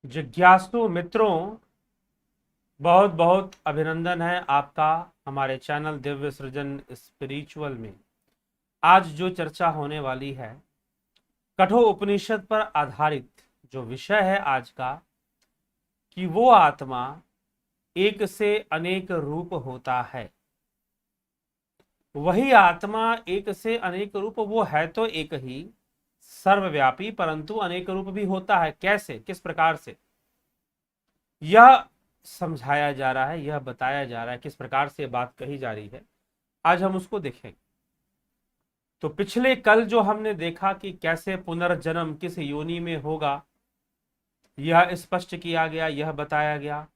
जिज्ञासु मित्रों, बहुत बहुत अभिनंदन है आपका हमारे चैनल दिव्य सृजन स्पिरिचुअल में। आज जो चर्चा होने वाली है कठोर उपनिषद पर आधारित जो विषय है आज का, कि वो आत्मा एक से अनेक रूप होता है। वही आत्मा एक से अनेक रूप वो है तो एक ही सर्वव्यापी, परंतु अनेक रूप भी होता है। कैसे, किस प्रकार से, यह समझाया जा रहा है, यह बताया जा रहा है, किस प्रकार से बात कही जा रही है। आज हम उसको देखेंगे। तो पिछले कल जो हमने देखा कि कैसे पुनर्जन्म किस योनि में होगा, यह स्पष्ट किया गया, यह बताया गया।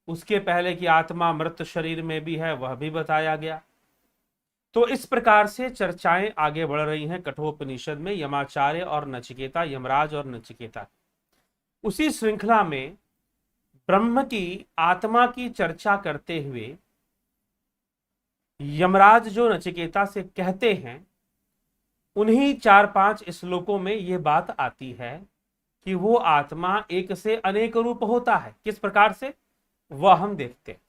उसके पहले की आत्मा मृत शरीर में भी है, वह भी बताया गया। तो इस प्रकार से चर्चाएं आगे बढ़ रही हैं कठोपनिषद में, यमाचार्य और नचिकेता, यमराज और नचिकेता। उसी श्रृंखला में ब्रह्म की आत्मा की चर्चा करते हुए यमराज जो नचिकेता से कहते हैं, उन्हीं 4-5 श्लोकों में यह बात आती है कि वो आत्मा एक से अनेक रूप होता है। किस प्रकार से, वह हम देखते हैं।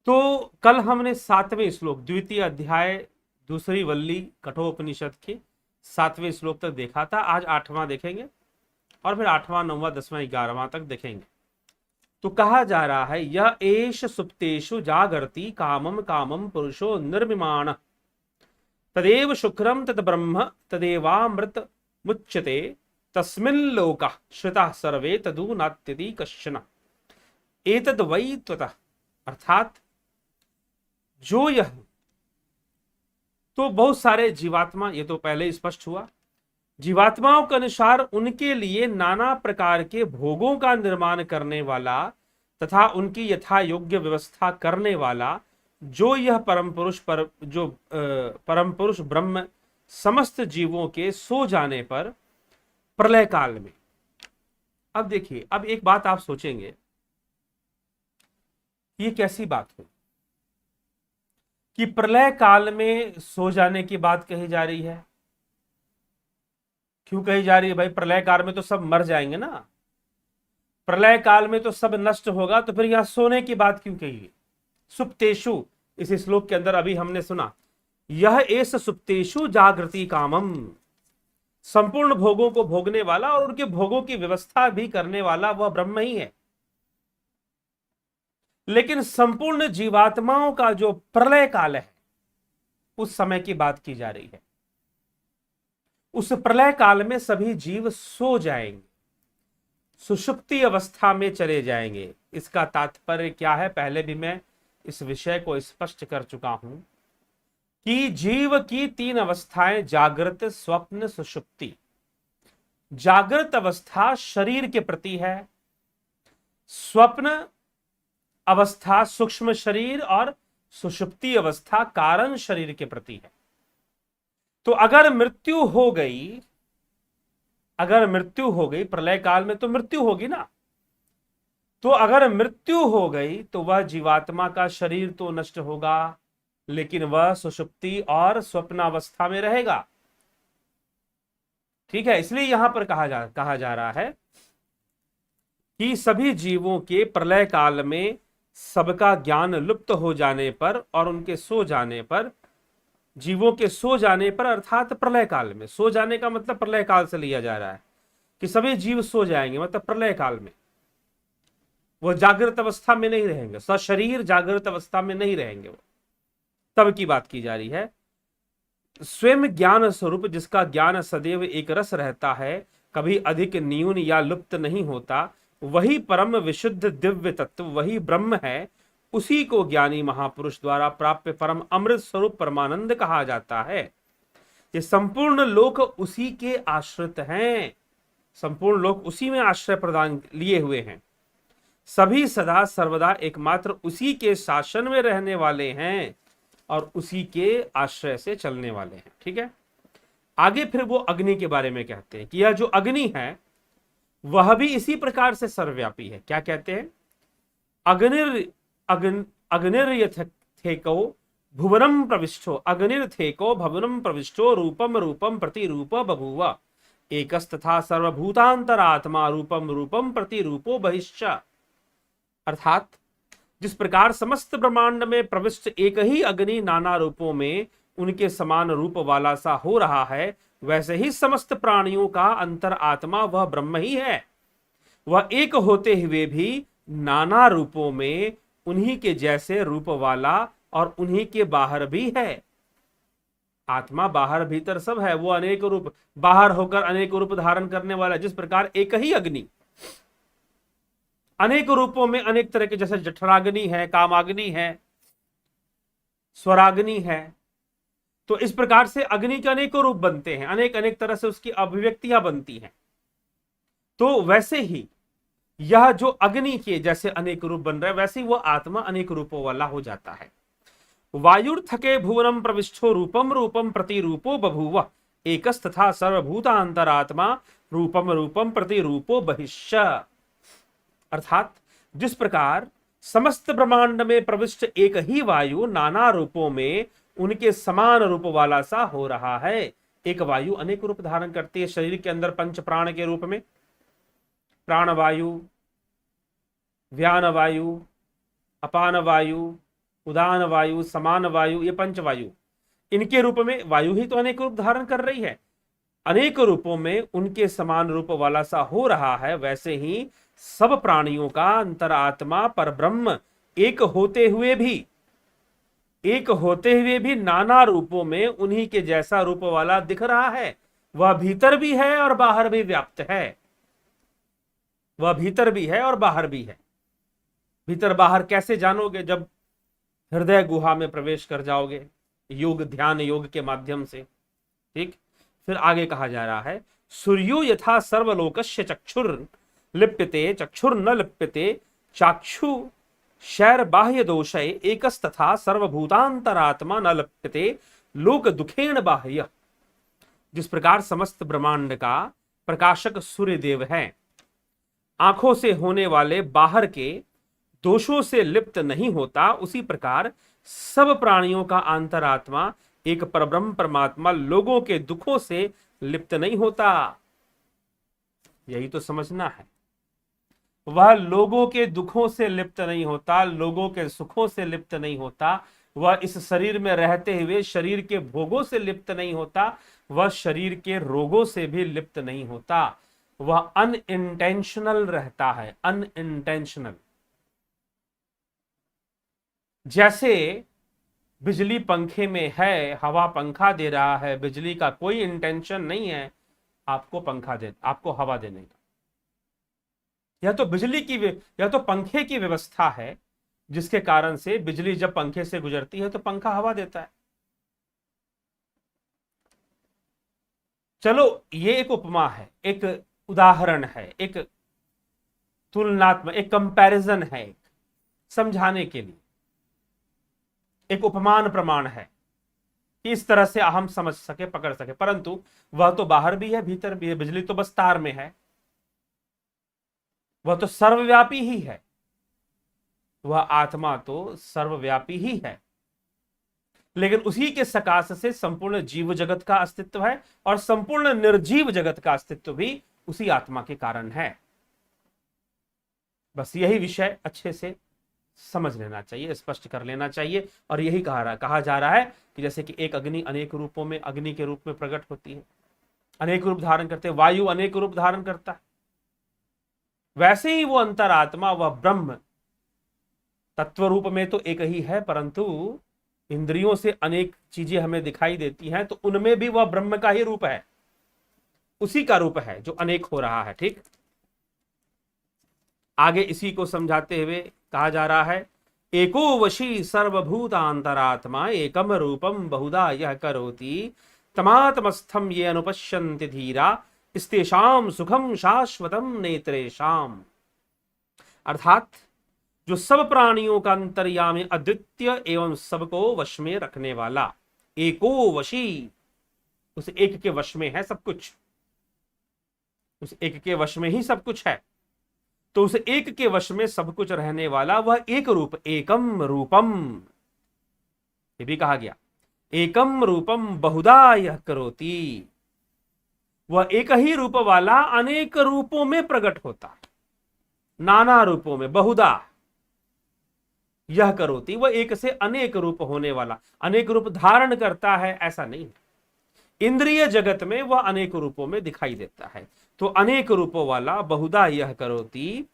तो कल हमने 7वें श्लोक, द्वितीय अध्याय, दूसरी वल्ली कठोपनिषद के 7वें श्लोक तक देखा था। आज 8वां देखेंगे और फिर 8वां, 9वां, 10वां, 11वां तक देखेंगे। तो कहा जा रहा है, यह एष सुप्तेषु जागर्ति कामम कामम पुरुषो निर्विमाण तदेव शुक्रम तद ब्रह्म तदेवामृत मुच्यते तस्मिन् लोकः श्रुतः सर्वे तदु नात्यति कश्चन एतद् वै त्वतः। अर्थात जो यह, तो बहुत सारे जीवात्मा, ये तो पहले ही स्पष्ट हुआ, जीवात्माओं के अनुसार उनके लिए नाना प्रकार के भोगों का निर्माण करने वाला तथा उनकी यथा योग्य व्यवस्था करने वाला जो यह परम पुरुष ब्रह्म समस्त जीवों के सो जाने पर प्रलय काल में। अब देखिए, अब एक बात आप सोचेंगे, ये कैसी बात हुई कि प्रलय काल में सो जाने की बात कही जा रही है। क्यों कही जा रही है भाई? प्रलय काल में तो सब मर जाएंगे ना, प्रलय काल में तो सब नष्ट होगा, तो फिर यहां सोने की बात क्यों कही है? सुप्तेषु, इस श्लोक के अंदर अभी हमने सुना, यह एष सुप्तेषु जागृति कामम, संपूर्ण भोगों को भोगने वाला और उनके भोगों की व्यवस्था भी करने वाला वह ब्रह्म ही है। लेकिन संपूर्ण जीवात्माओं का जो प्रलय काल है, उस समय की बात की जा रही है। उस प्रलय काल में सभी जीव सो जाएंगे, सुषुप्ति अवस्था में चले जाएंगे। इसका तात्पर्य क्या है? पहले भी मैं इस विषय को स्पष्ट कर चुका हूं कि जीव की 3 अवस्थाएं, जागृत, स्वप्न, सुषुप्ति। जागृत अवस्था शरीर के प्रति है, स्वप्न अवस्था सूक्ष्म शरीर और सुषुप्ति अवस्था कारण शरीर के प्रति है। तो अगर मृत्यु हो गई, प्रलय काल में तो मृत्यु होगी ना, तो अगर मृत्यु हो गई तो वह जीवात्मा का शरीर तो नष्ट होगा, लेकिन वह सुषुप्ति और स्वप्नावस्था में रहेगा। ठीक है, इसलिए यहां पर कहा जा रहा है कि सभी जीवों के प्रलय काल में सबका ज्ञान लुप्त हो जाने पर और उनके सो जाने पर, जीवों के सो जाने पर, अर्थात प्रलय काल में, सो जाने का मतलब प्रलय काल से लिया जा रहा है कि सभी जीव सो जाएंगे, मतलब प्रलय काल में वो जागृत अवस्था में नहीं रहेंगे, सशरीर जागृत अवस्था में नहीं रहेंगे, वो तब की बात की जा रही है। स्वयं ज्ञान स्वरूप, जिसका ज्ञान सदैव एक रस रहता है, कभी अधिक न्यून या लुप्त नहीं होता, वही परम विशुद्ध दिव्य तत्व, वही ब्रह्म है। उसी को ज्ञानी महापुरुष द्वारा प्राप्य परम अमृत स्वरूप परमानंद कहा जाता है। ये संपूर्ण लोक उसी के आश्रित हैं, संपूर्ण लोक उसी में आश्रय प्रदान लिए हुए हैं। सभी सदा सर्वदा एकमात्र उसी के शासन में रहने वाले हैं और उसी के आश्रय से चलने वाले हैं। ठीक है, आगे फिर वो अग्नि के बारे में कहते हैं कि यह जो अग्नि है वह भी इसी प्रकार से सर्वव्यापी है। क्या कहते हैं? अग्निर्यथेको भुवनम प्रविष्टो, अग्निर्थेको भुवनम प्रविष्टो रूपम रूपम प्रतिरूप बभूव एकस्तथा सर्वभूतांतरात्मा रूपम रूपम प्रति रूपो बहिश्च। अर्थात जिस प्रकार समस्त ब्रह्मांड में प्रविष्ट एक ही अग्नि नाना रूपों में उनके समान रूप वाला सा हो रहा है, वैसे ही समस्त प्राणियों का अंतर आत्मा वह ब्रह्म ही है। वह एक होते हुए भी नाना रूपों में उन्हीं के जैसे रूप वाला और उन्हीं के बाहर भी है। आत्मा बाहर भीतर सब है, वो अनेक रूप बाहर होकर अनेक रूप धारण करने वाला। जिस प्रकार एक ही अग्नि अनेक रूपों में अनेक तरह के, जैसे जठराग्नि है, कामाग्नि है, स्वराग्नि है, तो इस प्रकार से अग्नि के अनेकों रूप बनते हैं, अनेक अनेक तरह से उसकी अभिव्यक्तियां बनती हैं। तो वैसे ही यह जो अग्नि के जैसे अनेक रूप बन रहा है, वैसे ही वह आत्मा अनेक रूपों वाला हो जाता है। वायुर्थके भुवनम प्रविष्टो रूपम रूपम प्रति रूपो बभूव एकस्तथा सर्वभूतांतरात्मा रूपम रूपम प्रति रूपो बहिश्च। अर्थात जिस प्रकार समस्त ब्रह्मांड में प्रविष्ट एक ही वायु नाना रूपों में उनके समान रूप वाला सा हो रहा है। एक वायु अनेक रूप धारण करती है शरीर के अंदर पंच प्राण के रूप में, प्राण वायु, व्यान वायु, अपान वायु, उदान वायु, समान वायु, ये पंच वायु, इनके रूप में वायु ही तो अनेक रूप धारण कर रही है। अनेक रूपों में उनके समान रूप वाला सा हो रहा है, वैसे ही सब प्राणियों का अंतरात्मा पर ब्रह्म एक होते हुए भी नाना रूपों में उन्हीं के जैसा रूप वाला दिख रहा है। वह भीतर भी है और बाहर भी व्याप्त है। वह भीतर भी है और बाहर भी है। भीतर बाहर कैसे जानोगे? जब हृदय गुहा में प्रवेश कर जाओगे योग ध्यान योग के माध्यम से। ठीक, फिर आगे कहा जा रहा है, सूर्यो यथा सर्वलोकस्य चक्षुर लिप्यते चक्षुर न लिप्यते चाक्षु शैर बाह्य दोषय एकस्तथा सर्वभूतांतरात्मा न लिप्यते लोक दुखेन बाह्य। जिस प्रकार समस्त ब्रह्मांड का प्रकाशक सूर्य देव है, आंखों से होने वाले बाहर के दोषों से लिप्त नहीं होता, उसी प्रकार सब प्राणियों का अंतरात्मा एक परब्रह्म परमात्मा लोगों के दुखों से लिप्त नहीं होता। यही तो समझना है। वह लोगों के दुखों से लिप्त नहीं होता, लोगों के सुखों से लिप्त नहीं होता, वह इस शरीर में रहते हुए शरीर के भोगों से लिप्त नहीं होता, वह शरीर के रोगों से भी लिप्त नहीं होता। वह अनइंटेंशनल रहता है, अनइंटेंशनल। जैसे बिजली पंखे में है, हवा पंखा दे रहा है, बिजली का कोई इंटेंशन नहीं है आपको हवा देने का। यह तो बिजली की यह तो पंखे की व्यवस्था है, जिसके कारण से बिजली जब पंखे से गुजरती है तो पंखा हवा देता है। चलो, ये एक उपमा है, एक उदाहरण है, एक तुलनात्मक, एक कंपैरिजन है, एक समझाने के लिए एक उपमान प्रमाण है कि इस तरह से हम समझ सके, पकड़ सके। परंतु वह तो बाहर भी है, भीतर भी है। बिजली तो बस तार में है, वह तो सर्वव्यापी ही है। वह आत्मा तो सर्वव्यापी ही है, लेकिन उसी के सकाश से संपूर्ण जीव जगत का अस्तित्व है और संपूर्ण निर्जीव जगत का अस्तित्व भी उसी आत्मा के कारण है। बस यही विषय अच्छे से समझ लेना चाहिए, स्पष्ट कर लेना चाहिए। और यही कहा जा रहा है कि जैसे कि एक अग्नि अनेक रूपों में अग्नि के रूप में प्रकट होती है, अनेक रूप धारण करते, वायु अनेक रूप धारण करता है, वैसे ही वो अंतरात्मा, वह ब्रह्म तत्व रूप में तो एक ही है, परंतु इंद्रियों से अनेक चीजें हमें दिखाई देती हैं, तो उनमें भी वह ब्रह्म का ही रूप है, उसी का रूप है जो अनेक हो रहा है। ठीक, आगे इसी को समझाते हुए कहा जा रहा है, एको वशी सर्वभूतांतरात्मा एकम रूपम बहुधा यह करोति तमात्मस्थम ये अनुपश्यन्ति धीरा स्तेषाम सुखम शाश्वतम नेत्रेषाम। अर्थात जो सब प्राणियों का अंतर्यामी अद्वितीय एवं सबको वश में रखने वाला, एको वशी, उस एक के वश में है सब कुछ, उस एक के वश में ही सब कुछ है। तो उस एक के वश में सब कुछ रहने वाला वह एक रूप, एकम रूपम, ये भी कहा गया, एकम रूपम बहुधा यह करोति। वह एक ही रूप वाला अनेक रूपों में प्रकट होता है, नाना रूपों में, बहुधा यह करोति, वह एक से अनेक रूप होने वाला, अनेक रूप धारण करता है ऐसा नहीं। इंद्रिय जगत में वह अनेक रूपों में दिखाई देता है। तो अनेक रूपों वाला बहुधा यह करोति,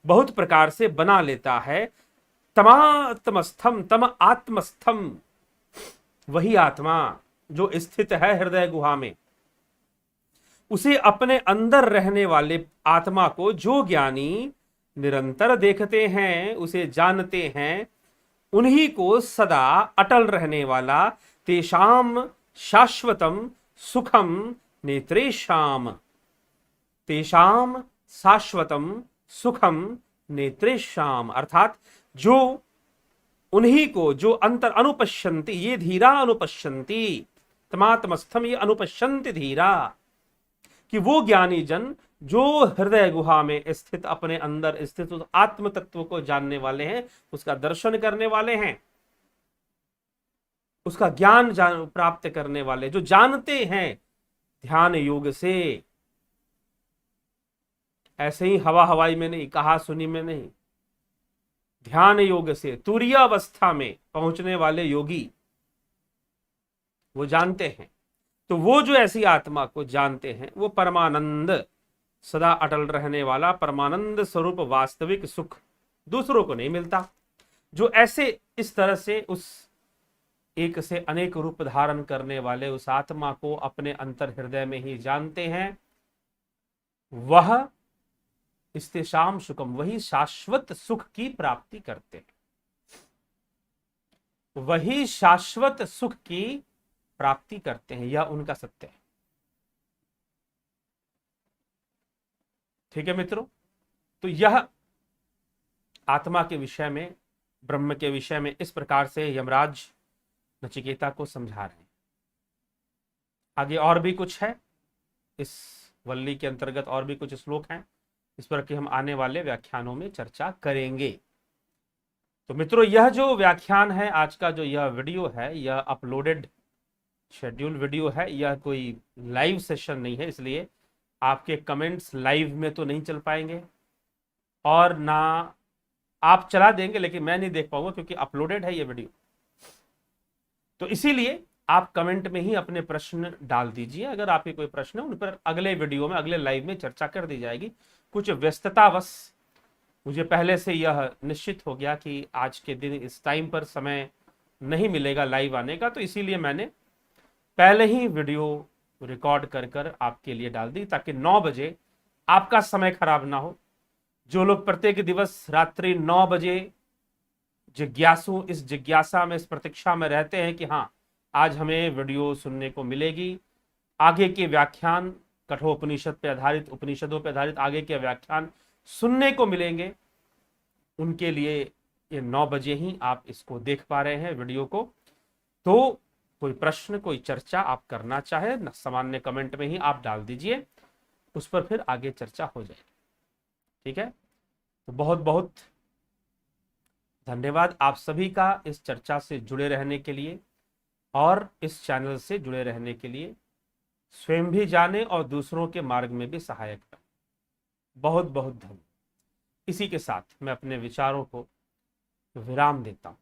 बहुत प्रकार से बना लेता है। तमात्मस्थम, तम आत्मस्थम, वही आत्मा जो स्थित है हृदय गुहा में, उसे अपने अंदर रहने वाले आत्मा को जो ज्ञानी निरंतर देखते हैं, उसे जानते हैं, उन्हीं को सदा अटल रहने वाला तेषाम शाश्वतम सुखम नेत्रेषाम, तेषाम शाश्वतम सुखम नेत्रेषाम, अर्थात जो उन्हीं को जो अंतर अनुपश्यंति, ये धीरा अनुपश्यंति, तमात्मस्थम ये अनुपश्यंति धीरा, कि वो ज्ञानी जन जो हृदय गुहा में स्थित, अपने अंदर स्थित उस आत्म तत्व को जानने वाले हैं, उसका दर्शन करने वाले हैं, उसका ज्ञान प्राप्त करने वाले, जो जानते हैं ध्यान योग से, ऐसे ही हवा हवाई में नहीं, कहा सुनी में नहीं, ध्यान योग से तुरीयावस्था में पहुंचने वाले योगी वो जानते हैं। तो वो जो ऐसी आत्मा को जानते हैं, वो परमानंद, सदा अटल रहने वाला परमानंद स्वरूप वास्तविक सुख दूसरों को नहीं मिलता। जो ऐसे इस तरह से उस एक से अनेक रूप धारण करने वाले उस आत्मा को अपने अंतर हृदय में ही जानते हैं, वह इस्तेशाम सुखम, वही शाश्वत सुख की प्राप्ति करते हैं, वही शाश्वत सुख की प्राप्ति करते हैं, यह उनका सत्य है। ठीक है मित्रों, तो यह आत्मा के विषय में, ब्रह्म के विषय में इस प्रकार से यमराज नचिकेता को समझा रहे हैं। आगे और भी कुछ है, इस वल्ली के अंतर्गत और भी कुछ श्लोक हैं, इस पर कि हम आने वाले व्याख्यानों में चर्चा करेंगे। तो मित्रों, यह जो व्याख्यान है, आज का जो यह वीडियो है, यह अपलोडेड शेड्यूल वीडियो है, यह कोई लाइव सेशन नहीं है, इसलिए आपके कमेंट्स लाइव में तो नहीं चल पाएंगे और ना आप चला देंगे, लेकिन मैं नहीं देख पाऊंगा क्योंकि अपलोडेड है ये वीडियो। तो इसीलिए आप कमेंट में ही अपने प्रश्न डाल दीजिए। अगर आपके कोई प्रश्न है, उन पर अगले वीडियो में, अगले लाइव में चर्चा कर दी जाएगी। कुछ व्यस्ततावश मुझे पहले से यह निश्चित हो गया कि आज के दिन इस टाइम पर समय नहीं मिलेगा लाइव आने का, तो इसीलिए मैंने पहले ही वीडियो रिकॉर्ड कर कर आपके लिए डाल दी, ताकि 9 बजे आपका समय खराब ना हो। जो लोग प्रत्येक दिवस रात्रि 9 बजे जिज्ञासु इस जिज्ञासा में, इस प्रतीक्षा में रहते हैं कि हाँ आज हमें वीडियो सुनने को मिलेगी, आगे के व्याख्यान कठोपनिषद पे आधारित, उपनिषदों पे आधारित आगे के व्याख्यान सुनने को मिलेंगे, उनके लिए ये 9 बजे ही आप इसको देख पा रहे हैं वीडियो को। तो कोई प्रश्न, कोई चर्चा आप करना चाहे, सामान्य कमेंट में ही आप डाल दीजिए, उस पर फिर आगे चर्चा हो जाएगी। ठीक है, तो बहुत बहुत धन्यवाद आप सभी का इस चर्चा से जुड़े रहने के लिए और इस चैनल से जुड़े रहने के लिए। स्वयं भी जाने और दूसरों के मार्ग में भी सहायक है। बहुत बहुत धन्यवाद। इसी के साथ मैं अपने विचारों को विराम देता हूं।